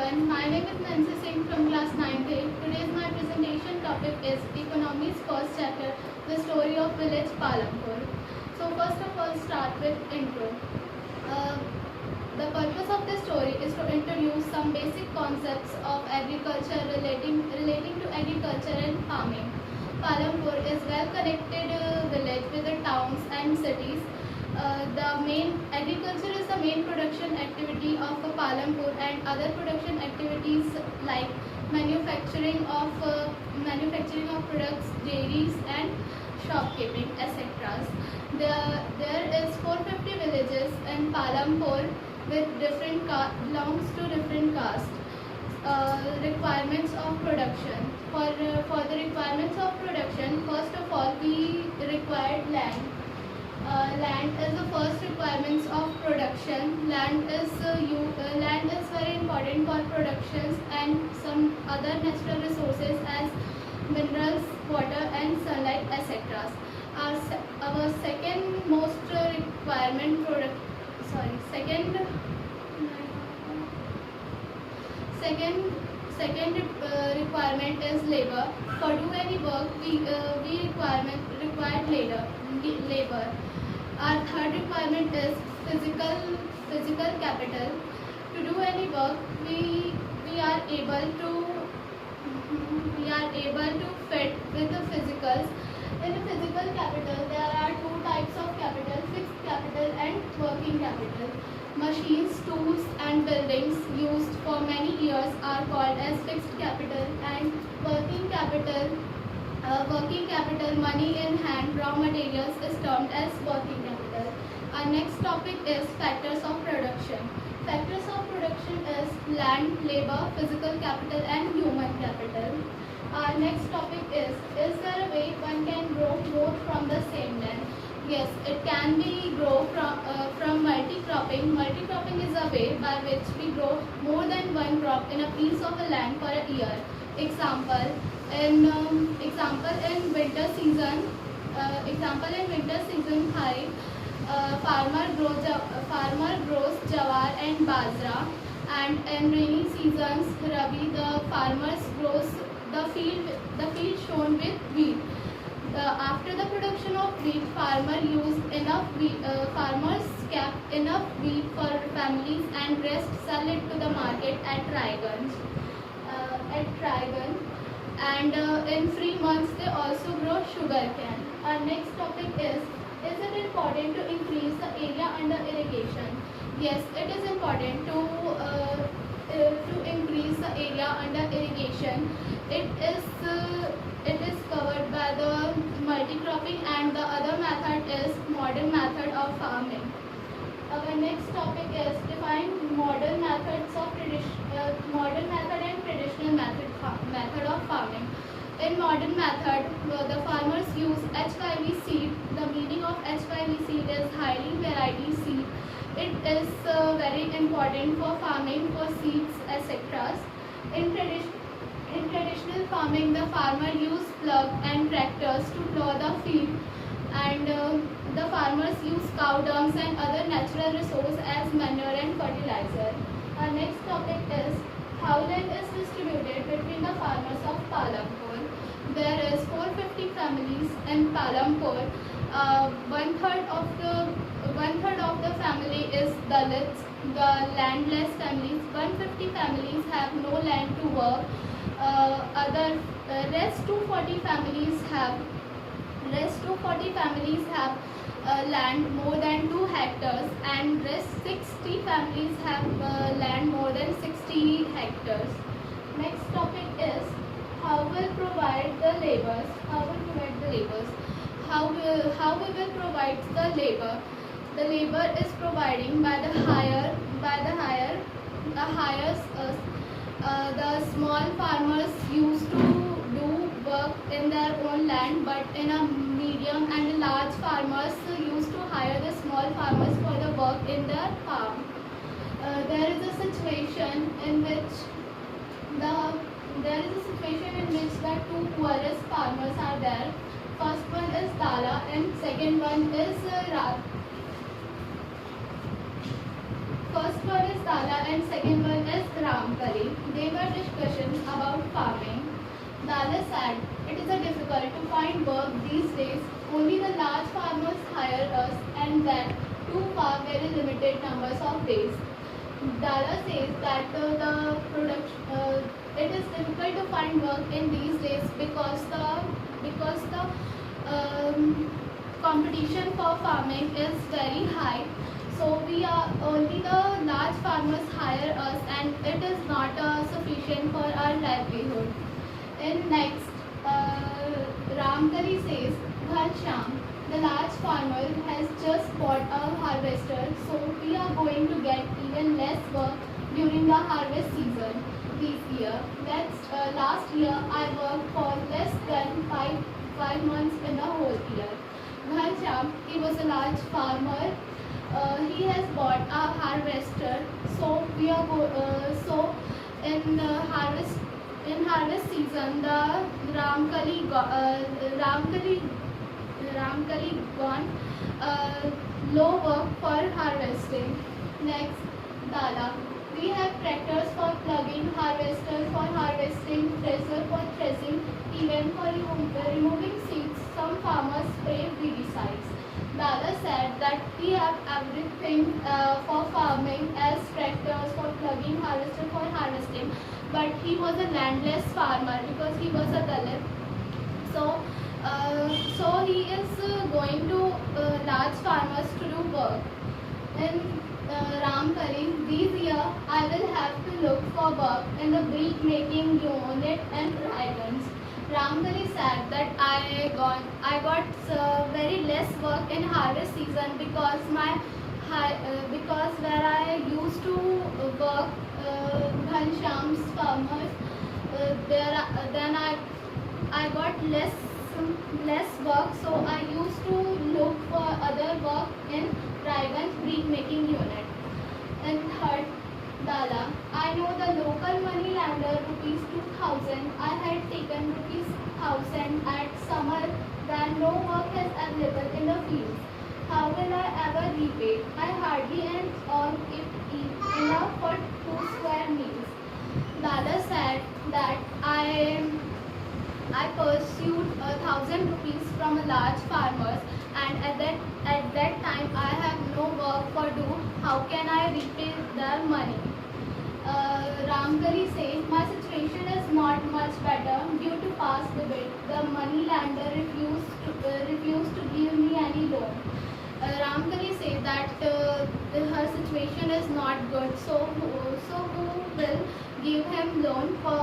everyone. My name is Nancy Singh from class 9th A. Today's my presentation topic is Economy's first chapter, the story of village Palampur. So first of all, start with intro. Uh, the purpose of this story is to introduce some basic concepts of agriculture relating to agriculture and farming. Palampur is well connected village with the towns and cities. The main agriculture is the main production activity of Palampur, and other production activities like manufacturing of products, dairies and shopkeeping, etc. There is 450 villages in Palampur with belongs to different castes. Requirements of production. For the requirements of production, first of all we required land. Land is the first requirements of production. Land is very important for productions and some other natural resources as minerals, water and sunlight, etc. Our second most requirement second requirement is labor. For do any work we required labor. Our third requirement is physical capital. To do any work we are able to fit with the physicals. In the physical capital there are two types of capital: fixed capital and working capital. Machines, tools and buildings used for many years are called as fixed capital, and working capital, money in hand, raw materials, is termed as working capital. Our next topic is factors of production. Factors of production is land, labor, physical capital and human capital. Our next topic is there a way one can grow more from the same land? Yes, it can be grow from multi-cropping. Multi-cropping is a way by which we grow more than one crop in a piece of a land for a year. Example in winter season. Kharif, farmer grows jawar and bajra, and in rainy seasons Rabi, the farmers grows the field shown with wheat. After the production of wheat, farmers kept enough wheat for families and rest sell it to the market at Raiganj. And in 3 months they also grow sugar cane. Our next topic is it important to increase the area under irrigation? Yes, it is important to increase the area under irrigation. It is covered by the multi-cropping, and the other method is modern method of farming. Our next topic is define modern method and traditional method of farming. In modern method, the farmers use HYV seed. The meaning of HYV seed is highly variety seed. It is very important for farming, for seeds, etc. In traditional farming, the farmer use plug and tractors to plow the field, and the farmers use cow dungs and other natural resources as manure and fertilizer. Our next topic is how land is distributed between the farmers of Palampur. There is 450 families in Palampur. One third of the family is Dalits, the landless families. 150 families have no land to work. Rest 240 families have land more than 2 hectares, and rest 60 families have land more than 60 hectares. Next topic is how will provide the laborers. How we will provide the labor? The labor is providing by the hire. The small farmers used to do work in their own land, but in a medium and large farmers used to hire the small farmers for the work in their farm. There is a situation in which the two poorest farmers are there. First one is Dala and second one is Rat. First one is Dala and second one is Ramkali. our discussion about farming. Dala said, it is difficult to find work these days. Only the large farmers hire us and that too for very limited numbers of days. Dala says that it is difficult to find work in these days because the competition for farming is very high. So we are only the large farmers hire us, and it is not sufficient for our livelihood. And next, Ramkali says, Ghansham, the large farmer has just bought a harvester, so we are going to get even less work during the harvest season this year. Last year I worked for less than five months in the whole year. Ghansham, he was a large farmer. He has bought a harvester, so we are so in harvest season the Ramkali gone low work for harvesting. Next, Dala. We have tractors for plugging, harvesters for harvesting, thresher for threshing, even for removing seeds. Some farmers spray weedicides. Dada said that he have everything for farming as tractors for plugging, harvester for harvesting, but he was a landless farmer because he was a Dalit. So he is going to large farmers to do work. In Ramkali, this year I will have to look for work in the brick making unit and Raigans. Ramkali said that I got very less work in harvest season because because where I used to work Ghansham's farmers then I got less work, so I used to look for other work in Raigan's brick making unit. And third, Dala, I know the local money lender rupees 2000. I had taken rupees 1000 at summer when no work is available in the fields. How will I ever repay? I hardly earn or if enough for 2 square meals. Dada said that I pursued 1,000 rupees from a large farmers, and at that time I have no work for do. How can I repay their money? Ramkali says, my situation is not much better due to past debate. The money lender refused to give me any loan. Ramkali says that her situation is not good, so who will give him loan for